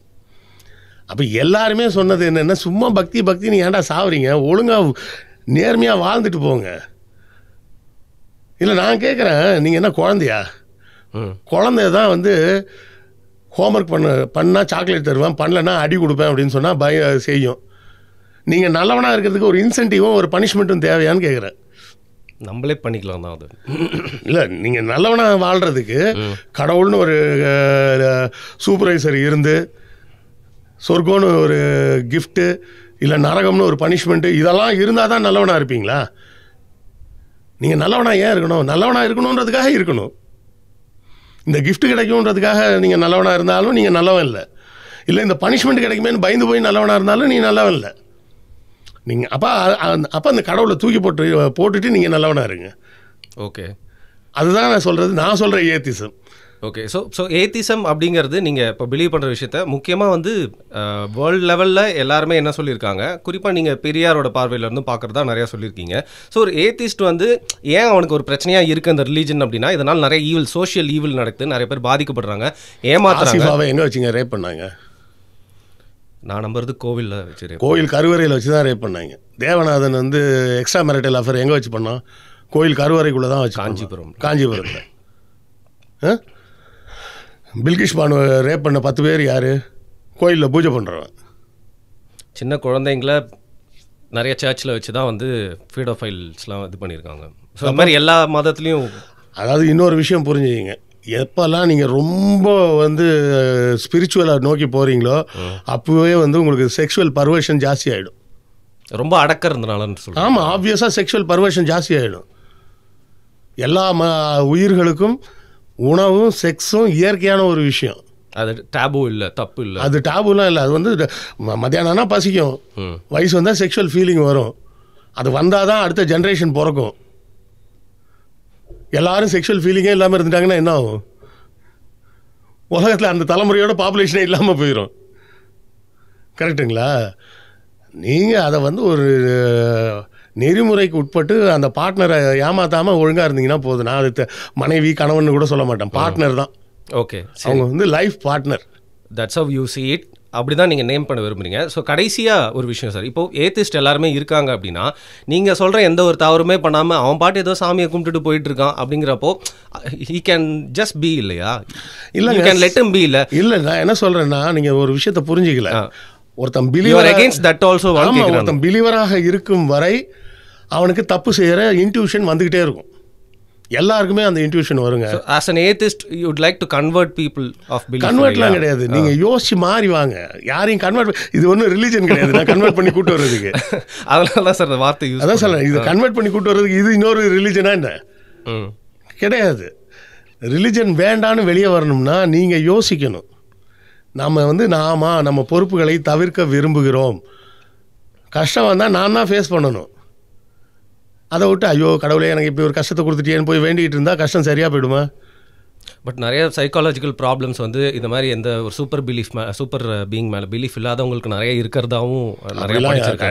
அப்போ எல்லாருமே சொன்னது என்னென்னா, சும்மா பக்தி பக்தி நீ ஏன்டா சாவுறீங்க, ஒழுங்காக நேர்மையாக வாழ்ந்துட்டு போங்க. இல்லை, நான் கேட்குறேன், நீங்கள் என்ன குழந்தையா? குழந்தைய தான் வந்து ஹோம்ஒர்க் பண்ணால் சாக்லேட் தருவேன், பண்ணலைன்னா அடி கொடுப்பேன் அப்படின்னு சொன்னால் செய்யும். நீங்கள் நல்லவனாக இருக்கிறதுக்கு ஒரு இன்சென்டிவும் ஒரு பனிஷ்மெண்ட்டும் தேவையான்னு கேட்குறேன். நம்மளே பண்ணிக்கலாம் தான் அது. இல்லை, நீங்கள் நல்லவனாக வாழ்கிறதுக்கு கடவுள்னு ஒரு சூப்பர்வைசர் இருந்து, சொர்க்கம்னு ஒரு கிஃப்ட்டு, இல்லை நரகம்னு ஒரு பனிஷ்மெண்ட்டு, இதெல்லாம் இருந்தால் தான் நல்லவனாக இருப்பீங்களா? நீங்கள் நல்லவனாக ஏன் இருக்கணும்? நல்லவனாக இருக்கணுன்றதுக்காக இருக்கணும். இந்த கிஃப்ட் கிடைக்கும்ன்றதுக்காக நீங்கள் நல்லவனாக இருந்தாலும் நீங்கள் நல்லவன் இல்லை. இல்லை, இந்த பனிஷ்மெண்ட் கிடைக்குமேன்னு பயந்து போய் நல்லவனாக இருந்தாலும் நீ நல்லவன் இல்லை. நீங்கள் அப்போ அந்த கடவுளை தூக்கி போட்டுட்டு நீங்கள் நல்லவனாக இருங்க. ஓகே, அதுதான் நான் சொல்கிறது. நான் சொல்கிற ஏத்திசம். ஓகே, ஸோ ஏத்திசம் அப்படிங்கிறது நீங்கள் இப்போ பிலீவ் பண்ணுற விஷயத்த முக்கியமாக வந்து வேர்ல்டு லெவலில் எல்லாருமே என்ன சொல்லியிருக்காங்க, குறிப்பாக நீங்கள் பெரியாரோட பார்வையிலேருந்து பார்க்குறதா நிறையா சொல்லியிருக்கீங்க. ஸோ ஒரு ஏத்திஸ்ட் வந்து ஏன் அவனுக்கு ஒரு பிரச்சனையாக இருக்குது அந்த ரிலீஜன் அப்படின்னா, இதனால் நிறைய ஈவில், சோஷியல் ஈவில் நடக்குது, நிறைய பேர் பாதிக்கப்படுறாங்க, ஏமாத்துறாங்க. எங்கே வச்சுங்க ரேப் பண்ணாங்க? நான் நம்புறது கோவிலில் வச்சு, கோவில் கருவறையில் வச்சு தான் ரேப் பண்ணாங்க. தேவநாதன் வந்து எக்ஸ்ட்ரா மேரிட்டல் அஃபேர் எங்கே வச்சு பண்ணான்? கோவில் கருவறைக்குள்ளே தான் வச்சு. காஞ்சிபுரத்தில். பில்கிஷ் பானு ரேப் பண்ண 10 பேர் யார்? கோயிலில் பூஜை பண்ணுறவன். சின்ன குழந்தைங்கள நிறைய சர்ச்சில் வச்சு தான் வந்து ஃபீடோஃபைல்ஸ்லாம் இது பண்ணியிருக்காங்க. ஸோ அது மாதிரி எல்லா மதத்துலேயும். அதாவது இன்னொரு விஷயம் புரிஞ்சுக்கிங்க, எப்போல்லாம் நீங்கள் ரொம்ப வந்து ஸ்பிரிச்சுவலாக நோக்கி போகிறீங்களோ அப்போவே வந்து உங்களுக்கு செக்ஷுவல் பர்வர்ஷன் ஜாஸ்தி ஆகிடும். ரொம்ப அடக்கிறதுனாலன்னு சொல்லுங்கள். ஆமாம், ஆப்வியஸாக செக்ஷுவல் பர்வர்ஷன் ஜாஸ்தி ஆகிடும். எல்லா உயிர்களுக்கும் உணவும் செக்ஸும் இயற்கையான ஒரு விஷயம். அது டேபு இல்லை, தப்பு இல்லை. அது டேபுலாம் இல்லை. அது வந்து மத்தியானம்னா பசிக்கும், வயசு வந்தால் செக்ஷுவல் ஃபீலிங் வரும். அது வந்தால் தான் அடுத்த ஜென்ரேஷன் பிறக்கும். எல்லாரும் செக்ஷுவல் ஃபீலிங்கே இல்லாமல் இருந்துட்டாங்கன்னா என்ன ஆகும்? உலகத்தில் அந்த தலைமுறையோட பாப்புலேஷனே இல்லாமல் போயிடும். கரெக்டுங்களா? நீங்கள் அதை வந்து ஒரு நெறிமுறைக்கு உட்பட்டு அந்த பார்ட்னரை ஏமாத்தாமல் ஒழுங்காக இருந்தீங்கன்னா போதும். நான் அது மனைவி கணவன் கூட சொல்ல மாட்டேன், பார்ட்னர் தான். ஓகே, அவங்க வந்து life partner. That's how you see it. அப்படி தான் நீங்கள் நேம் பண்ண விரும்புறீங்க. ஸோ கடைசியாக ஒரு விஷயம் சார், இப்போ ஏத்திஸ்ட் எல்லாருமே இருக்காங்க அப்படின்னா, நீங்கள் சொல்கிற எந்த ஒரு தவறுமே பண்ணாமல் அவன் பாட்டு ஏதோ சாமியை கும்பிட்டுட்டு போயிட்டு இருக்கான் அப்படிங்கிறப்போ he can just be இல்லையா? இல்லை, you can let him be. இல்லை நான் என்ன சொல்கிறேன்னா, நீங்கள் ஒரு விஷயத்தை புரிஞ்சிக்கல. ஒருத்தன் பிலீவராக இருக்கும் வரை அவனுக்கு தப்பு செய்கிற இன்ட்யூஷன் வந்துக்கிட்டே இருக்கும். எல்லாருக்குமே அந்த இன்ட்யூஷன் வருங்க. as an atheist you would like to convert people of belief. கன்வெர்ட்லாம் கிடையாது, நீங்கள் யோசிச்சு மாறி வாங்க. யாரையும் கன்வெர்ட், இது ஒன்றும் ரிலீஜன் கிடையாது நான் கன்வெர்ட் பண்ணி கூட்டு வர்றதுக்கு. அதனால தான் சார் அந்த வார்த்தை யூஸ் அதான் சொல்கிறேன், இது கன்வெர்ட் பண்ணி கூட்டு வர்றதுக்கு இது இன்னொரு ரிலீஜனா என்ன? கிடையாது. ரிலீஜன் வேண்டான்னு வெளியே வரணும்னா நீங்கள் யோசிக்கணும். நம்ம வந்து நம்ம பொறுப்புகளை தவிர்க்க விரும்புகிறோம். கஷ்டம் வந்தால் நான் தான் ஃபேஸ் பண்ணணும். அதை விட்டு ஐயோ கடவுளே எனக்கு இப்படி ஒரு கஷ்டத்தை கொடுத்துட்டேன்னு போய் வேண்டிகிட்டு இருந்தால் கஷ்டம் சரியாக போயிடுமா? பட் நிறைய சைக்காலஜிக்கல் ப்ராப்ளம்ஸ் வந்து இந்த மாதிரி எந்த ஒரு சூப்பர் பீயிங் மேலே பிலீஃப் இல்லாதவங்களுக்கு நிறைய இருக்கிறதாவும்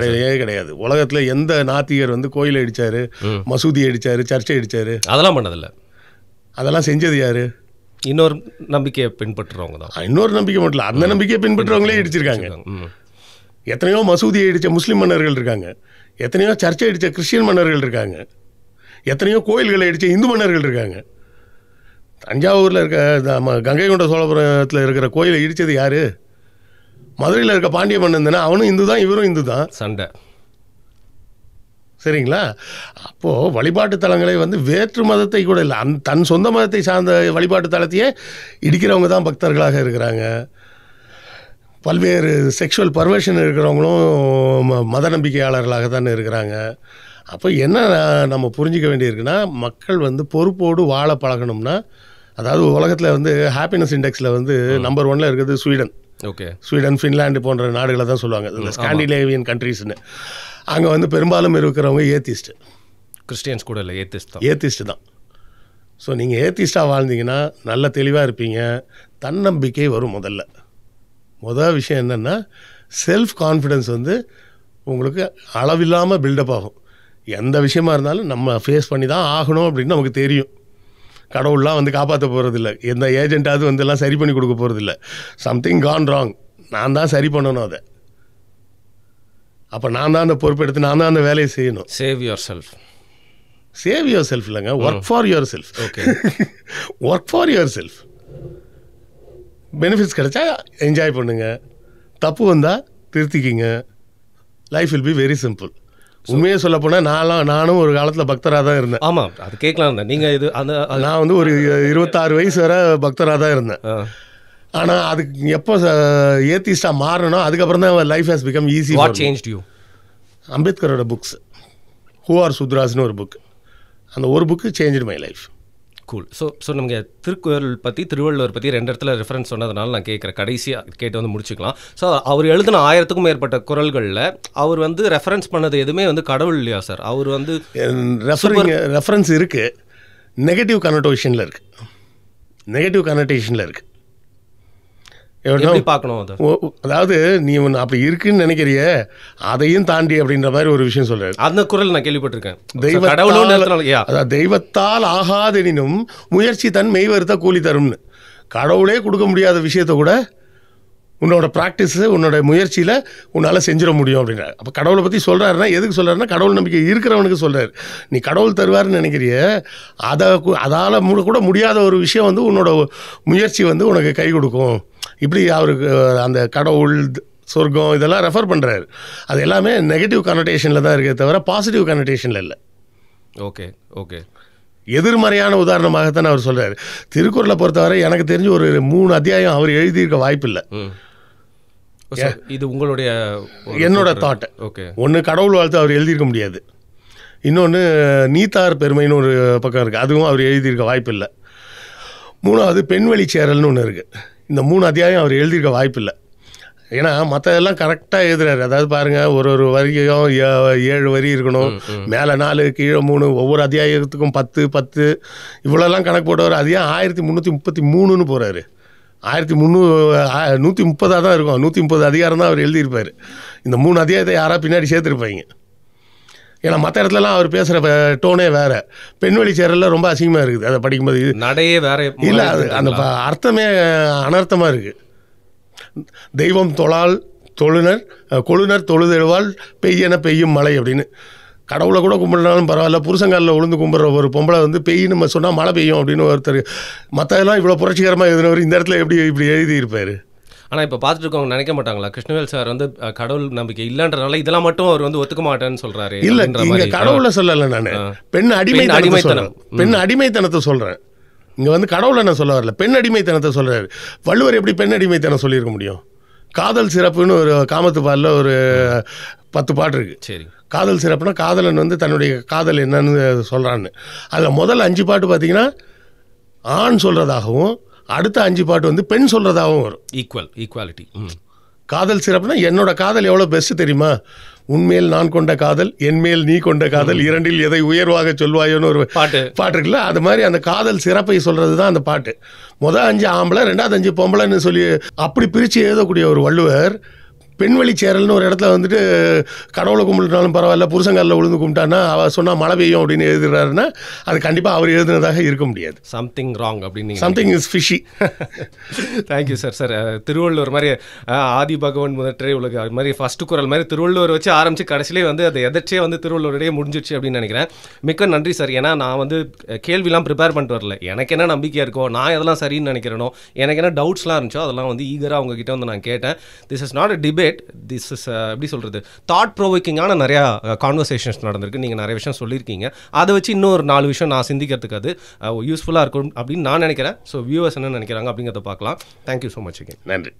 நிறைய கிடையாது. உலகத்தில் எந்த நாத்திகர் வந்து கோயில் அடித்தார், மசூதி அடித்தார், சர்ச்சை அடித்தார்? அதெல்லாம் பண்ணதில்லை. அதெல்லாம் செஞ்சது யார்? இன்னொரு நம்பிக்கையை பின்பற்றுறவங்க தான். இன்னொரு நம்பிக்கை மட்டும் இல்லை, அந்த நம்பிக்கையை பின்பற்றுறவங்களே இடிச்சிருக்காங்க. எத்தனையோ மசூதியை அடித்த முஸ்லீம் மன்னர்கள் இருக்காங்க, எத்தனையோ சர்ச்சை அடித்த கிறிஸ்டியன் மன்னர்கள் இருக்காங்க, எத்தனையோ கோயில்களை அடித்த இந்து மன்னர்கள் இருக்காங்க. தஞ்சாவூரில் இருக்க நம்ம கங்கை கொண்ட சோழபுரத்தில் இருக்கிற கோயிலை இடித்தது யார்? மதுரையில் இருக்க பாண்டிய மன்னன் தானே, அவனும் இந்து தான், இவரும் இந்து தான். சண்டை. சரிங்களா? அப்போது வழிபாட்டு தலங்களை வந்து வேற்று மதத்தை கூட இல்லை, தன் சொந்த மதத்தை சார்ந்த வழிபாட்டு தலத்தையே இடிக்கிறவங்க தான் பக்தர்களாக இருக்கிறாங்க. பல்வேறு செக்ஷுவல் பர்வர்ஷன் இருக்கிறவங்களும் மத நம்பிக்கையாளர்களாக தானே இருக்கிறாங்க. அப்போ என்ன நம்ம புரிஞ்சிக்க வேண்டியிருக்குன்னா, மக்கள் வந்து பொறுப்போடு வாழ பழகணும்னா, அதாவது உலகத்தில் வந்து ஹாப்பினஸ் இண்டெக்ஸில் வந்து நம்பர் 1 இருக்கிறது ஸ்வீடன். ஓகே, ஸ்வீடன், ஃபின்லாண்டு போன்ற நாடுகளை தான் சொல்லுவாங்க, இந்த ஸ்காண்டினேவியன் கண்ட்ரீஸ்னு. அங்கே வந்து பெரும்பாலும் இருக்கிறவங்க ஏத்திஸ்ட்டு. கிறிஸ்டியன்ஸ் கூட இல்லை, ஏத்திஸ்ட்டு தான். ஸோ நீங்கள் ஏத்திஸ்ட்டாக வாழ்ந்தீங்கன்னா நல்ல தெளிவாக இருப்பீங்க. தன்னம்பிக்கை வரும். முதல் விஷயம் என்னென்னா, செல்ஃப் கான்ஃபிடென்ஸ் வந்து உங்களுக்கு அளவில்லாமல் பில்டப் ஆகும். எந்த விஷயமா இருந்தாலும் நம்ம ஃபேஸ் பண்ணி தான் ஆகணும் அப்படின்னு நமக்கு தெரியும். கடவுள்லாம் வந்து காப்பாற்ற போகிறதில்ல, எந்த ஏஜென்ட்டாவது வந்து எல்லாம் சரி பண்ணி கொடுக்க போகிறதில்ல. சம்திங் கான் ராங், நான் தான் சரி பண்ணணும் அதை. அப்போ நான் தான் அந்த பொறுப்பெடுத்து நான் தான் அந்த வேலையை செய்யணும். Save yourself. Save yourself இல்லைங்க, work for yourself. Okay, work for yourself. Benefits கிடைச்சா என்ஜாய் பண்ணுங்கள், தப்பு வந்தால் திருத்திக்கிங்க. Life will be very simple. உண்மையே சொல்ல போனால் நானும் ஒரு காலத்தில் பக்தராக தான் இருந்தேன். ஆமாம், அது கேட்கலாம். நீங்கள் இது நான் வந்து ஒரு 26 வயசு வரை பக்தராக தான் இருந்தேன். ஆனால் அதுக்கு எப்போ ஏத்திஸ்டாக மாறணும், அதுக்கப்புறம் தான் life has become easy. What changed you? அம்பேத்கரோட புக்ஸ், ஹூ ஆர் சூத்ராஸ்னு ஒரு புக், அந்த ஒரு book changed my life. Cool. So நமக்கு திருக்குறள் பற்றி, திருவள்ளுவர் பற்றி 2 இடத்துல ரெஃபரன்ஸ் சொன்னதுனால நான் கேட்குறேன், கடைசியாக கேட்டு வந்து முடிச்சுக்கலாம். ஸோ அவர் எழுதின 1000க்கும் மேற்பட்ட குறள்களில் அவர் வந்து ரெஃபரன்ஸ் பண்ணது எதுவுமே வந்து கடவுள் இல்லையா சார்? அவர் வந்து ரெஃபரன்ஸ் இருக்குது, நெகட்டிவ் கனோட்டேஷனில் இருக்குது. எப்படி பார்க்கணும் அது? அதாவது நீ ஒன்று அப்படி இருக்குன்னு நினைக்கிறிய, அதையும் தாண்டி அப்படின்ற மாதிரி ஒரு விஷயம் சொல்றாரு. அந்த குறள் நான் கேள்விப்பட்டிருக்கேன். தெய்வத்தால் ஆகாதெனினும் முயற்சி தன் மெய்வருத்த கூலி தரும்னு. கடவுளே கொடுக்க முடியாத விஷயத்த கூட உன்னோட ப்ராக்டிஸு, உன்னோட முயற்சியில் உன்னால் செஞ்சிட முடியும் அப்படின்றார். அப்போ கடவுளை பற்றி சொல்கிறாருன்னா எதுக்கு சொல்கிறாருன்னா, கடவுள் நம்பிக்கை இருக்கிறவனுக்கு சொல்கிறார். நீ கடவுள் தருவார்னு நினைக்கிறிய, அதால் கூட முடியாத ஒரு விஷயம் வந்து உன்னோட முயற்சி வந்து உனக்கு கை கொடுக்கும். இப்படி அவருக்கு அந்த கடவுள், சொர்க்கம் இதெல்லாம் ரெஃபர் பண்ணுறாரு. அது எல்லாமே நெகட்டிவ் கனோட்டேஷனில் தான் இருக்கே தவிர பாசிட்டிவ் கனோட்டேஷனில் இல்லை. ஓகே ஓகே, எதிர்மறையான உதாரணமாகத்தான் அவர் சொல்கிறார். திருக்குறளை பொறுத்தவரை எனக்கு தெரிஞ்சு ஒரு 3 அத்தியாயம் அவர் எழுதியிருக்க வாய்ப்பு இல்லை. இது உங்களுடைய என்னோட தாட். ஓகே, ஒன்று கடவுள் வாழ்த்து அவர் எழுதியிருக்க முடியாது, இன்னொன்று நீத்தார் பெருமைன்னு ஒரு பக்கம் இருக்குது, அதுவும் அவர் எழுதியிருக்க வாய்ப்பு இல்லை. 3வது பெண்வழி சேரல்னு ஒன்று இருக்குது. இந்த 3 அத்தியாயம் அவர் எழுதியிருக்க வாய்ப்பு இல்லை. ஏன்னா மற்றதெல்லாம் கரெக்டாக எழுதுறாரு. அதாவது பாருங்கள், ஒரு வரியும் 7 வரி இருக்கணும், மேலே 4 கீழே 3, ஒவ்வொரு அத்தியாயத்துக்கும் 10 இவ்வளோலாம் கணக்கு போட்டவர். அது ஏன் 1333ன்னு போகிறாரு? 130 தான் இருக்கும். 130 அதிகாரம் தான் அவர் எழுதியிருப்பார். இந்த 3 அத்தியாயத்தை யாராவது பின்னாடி சேர்த்துருப்பாங்க. ஏன்னா மற்ற இடத்துலலாம் அவர் பேசுகிற டோனே வேறு. பெண்வெளி சேரலில் ரொம்ப அசிங்கமாக இருக்குது அதை படிக்கும்போது. நடையே வேற இல்லை, அது அந்த அர்த்தமே அனர்த்தமாக இருக்குது. தெய்வம் தொழால் தொழுனர் கொழுனர் தொழுதெழுவால் பெய்யென பெய்யும் மழை அப்படின்னு. கடவுளை கூட கும்பிட்றாலும் பரவாயில்ல, புருஷங்காலில் உளுந்து கும்பிட்ற ஒரு பொம்பளை வந்து பெய்யும் நம்ம சொன்னால் மழை பெய்யும் அப்படின்னு ஒருத்தர். மற்றதெல்லாம் இவ்வளோ புரட்சிகரமாக எழுதினவர் இந்த இடத்துல எப்படி இப்படி எழுதியிருப்பார்? ஆனால் இப்போ பார்த்துட்டு இருக்கவங்க நினைக்க மாட்டாங்களா, கிருஷ்ணவேல் சார் வந்து கடவுள் நம்பிக்கை இல்லைன்றனால இதெல்லாம் மட்டும் அவர் வந்து ஒத்துக்க மாட்டேன்னு சொல்கிறாரு? இல்லை, இங்கே கடவுளை சொல்லலை நான், பெண் அடிமைத்தனம். பெண் அடிமைத்தனத்தை சொல்கிறேன். இங்கே வந்து கடவுளை நான் சொல்ல வரல, பெண் அடிமைத்தனத்தை சொல்கிறாரு. வள்ளுவர் எப்படி பெண் அடிமைத்தனம் சொல்லியிருக்க முடியும்? காதல் சிறப்புன்னு ஒரு காமத்து பாலில் ஒரு 10 பாட்டு இருக்குது. சரி, காதல் சிறப்புனா காதலன் வந்து தன்னுடைய காதல் என்னன்னு சொல்கிறான்னு. அதில் முதல் 5 பாட்டு பார்த்தீங்கன்னா ஆண் சொல்கிறதாகவும் அடுத்த 5 பாட்டு வந்து பெண் சொல்கிறதாகவும் வரும். ஈக்குவாலிட்டி. காதல் சிறப்புனா என்னோட காதல் எவ்வளோ பெஸ்ட்டு தெரியுமா, உன்மேல் நான் கொண்ட காதல், என்மேல் நீ கொண்ட காதல், இரண்டில் எதை உயர்வாக சொல்வாயோன்னு ஒரு பாட்டு இருக்குல்ல, அது மாதிரி அந்த காதல் சிறப்பை சொல்கிறது தான் அந்த பாட்டு. முதல் 5 ஆம்பளை, 2வது 5 பொம்பளைன்னு சொல்லி அப்படி பிரித்து எழுதக்கூடிய ஒரு வள்ளுவர் பெண்வெளி சேரல்னு ஒரு இடத்துல வந்துட்டு கடவுளை கும்பிட்டுனாலும் பரவாயில்ல, புருஷங்காலில் விழுந்து கும்பிட்டான்னா அவள் சொன்னால் மழை பெய்யும் அப்படின்னு எழுதுறாருன்னா அது கண்டிப்பாக அவர் எழுதுனதாக இருக்க முடியாது. சம்திங் ராங் அப்படின்னு. Something is fishy. Thank you sir. Sir Thiruvalluvar மாதிரி ஆதி பகவன் முதற்றே உலக அது மாதிரி ஃபர்ஸ்ட் குரல் மாதிரி திருவள்ளுவர் வச்சு ஆரம்பித்து கடைசியிலே வந்து அது எதர்ச்சியே வந்து திருவள்ளுவருடைய முடிஞ்சிடுச்சு அப்படின்னு நினைக்கிறேன். மிக்க நன்றி சார். ஏன்னா நான் வந்து கேள்விலாம் ப்ரிப்பேர் பண்ணிட்டு வரல, எனக்கு என்ன நம்பிக்கையாக இருக்கோ, நான் எதெல்லாம் சரின்னு நினைக்கிறேனோ, எனக்கு என்ன டவுட்ஸ்லாம் இருந்துச்சோ அதெல்லாம் வந்து ஈகராக உங்ககிட்ட வந்து நான் கேட்டேன். This is not a debate, this is எப்படி சொல்கிறது, தாட் ப்ரோவோக்கிங்கான நிறையா கான்வர்சேஷன்ஸ் நடந்திருக்கு. நீங்கள் நிறைய விஷயம் சொல்லியிருக்கீங்க, அதை வச்சு இன்னொரு 4 விஷயம் நான் சிந்திக்கிறதுக்கு அது யூஸ்ஃபுல்லாக இருக்கும் அப்படின்னு நான் நினைக்கிறேன். ஸோ வியூவர்ஸ் என்ன நினைக்கிறாங்க அப்படிங்கிறத பார்க்கலாம். Thank you so much. நன்றி.